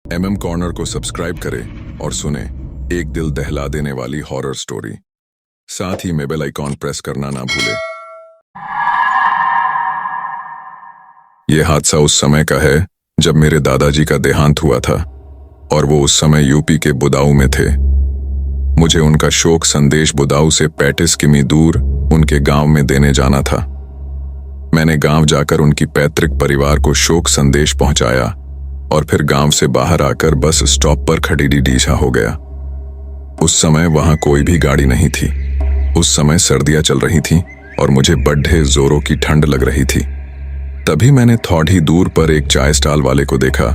MM corner को subscribe करें और सुने एक दिल दहला देने वाली हॉरर स्टोरी। साथ ही में बेल आइकॉन प्रेस करना ना भूलें। यह हादसा उस समय का है जब मेरे दादाजी का देहांत हुआ था और वो उस समय यूपी के बुदाऊ में थे। मुझे उनका शोक संदेश बुदाऊ से 35 किमी दूर उनके गांव में देने जाना था। मैंने गांव जाकर उनकी पैतृक परिवार को शोक संदेश पहुंचाया और फिर गांव से बाहर आकर बस स्टॉप पर खड़ी डीडीशा हो गया। उस समय वहां कोई भी गाड़ी नहीं थी। उस समय सर्दियां चल रही थीं और मुझे बड्ढे जोरों की ठंड लग रही थी। तभी मैंने थोड़ी दूर पर एक चाय स्टॉल वाले को देखा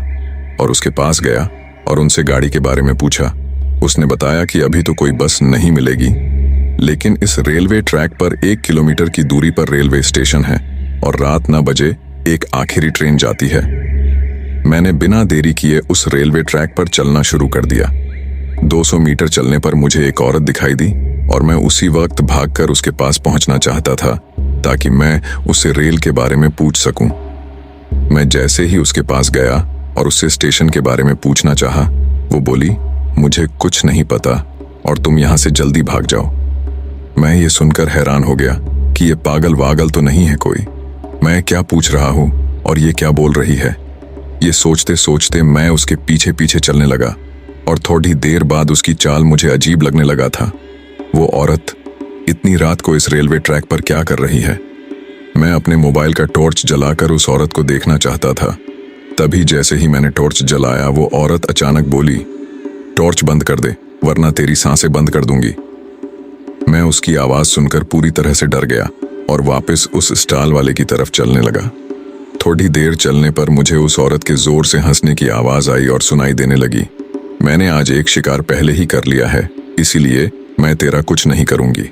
और उसके पास गया और उनसे गाड़ी के बारे में पूछा। उसने बताया कि अभी तो कोई बस नहीं मिलेगी, लेकिन इस रेलवे ट्रैक पर 1 किलोमीटर की दूरी पर रेलवे स्टेशन है और रात 9 बजे एक आखिरी ट्रेन जाती है। मैंने बिना देरी किए उस रेलवे ट्रैक पर चलना शुरू कर दिया। 200 मीटर चलने पर मुझे एक औरत दिखाई दी और मैं उसी वक्त भागकर उसके पास पहुंचना चाहता था ताकि मैं उससे रेल के बारे में पूछ सकूं। मैं जैसे ही उसके पास गया और उससे स्टेशन के बारे में पूछना चाहा, वो बोली, मुझे कुछ नहीं पता और तुम यहां से जल्दी भाग जाओ। मैं ये सुनकर हैरान हो गया कि ये पागल वागल तो नहीं है कोई। मैं क्या पूछ रहा हूं और ये क्या बोल रही है। ये सोचते सोचते मैं उसके पीछे पीछे चलने लगा और थोड़ी देर बाद उसकी चाल मुझे अजीब लगने लगा था। वो औरत इतनी रात को इस रेलवे ट्रैक पर क्या कर रही है। मैं अपने मोबाइल का टॉर्च जलाकर उस औरत को देखना चाहता था। तभी जैसे ही मैंने टॉर्च जलाया, वो औरत अचानक बोली, टॉर्च बंद कर दे वरना तेरी सांसें बंद कर दूंगी। मैं उसकी आवाज सुनकर पूरी तरह से डर गया और वापस उस स्टॉल वाले की तरफ चलने लगा। थोड़ी देर चलने पर मुझे उस औरत के जोर से हंसने की आवाज आई और सुनाई देने लगी, मैंने आज एक शिकार पहले ही कर लिया है, इसीलिए मैं तेरा कुछ नहीं करूंगी।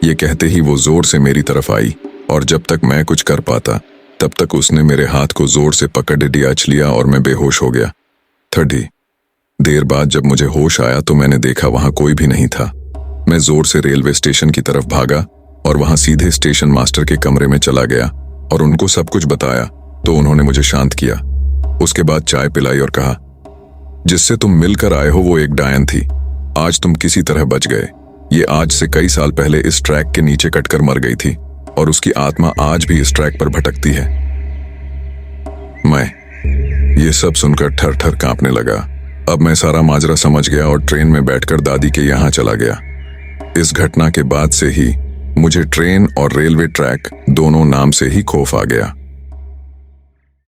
ये कहते ही वो जोर से मेरी तरफ आई और जब तक मैं कुछ कर पाता तब तक उसने मेरे हाथ को जोर से पकड़ डियाच लिया और मैं बेहोश हो गया। थोड़ी देर बाद जब मुझे होश आया तो मैंने देखा वहां कोई भी नहीं था। मैं जोर से रेलवे स्टेशन की तरफ भागा और वहां सीधे स्टेशन मास्टर के कमरे में चला गया और उनको सब कुछ बताया तो उन्होंने मुझे शांत किया। उसके बाद चाय पिलाई और कहा, जिससे तुम मिलकर आए हो वो एक डायन थी। आज तुम किसी तरह बच गए। ये आज से कई साल पहले इस ट्रैक के नीचे कटकर मर गई थी और उसकी आत्मा आज भी इस ट्रैक पर भटकती है। मैं ये सब सुनकर ठर ठर कांपने लगा। अब मैं सारा माजरा समझ गया और ट्रेन में बैठकर दादी के यहाँ चला गया। इस घटना के बाद से ही मुझे ट्रेन और रेलवे ट्रैक दोनों नाम से ही खौफ आ गया।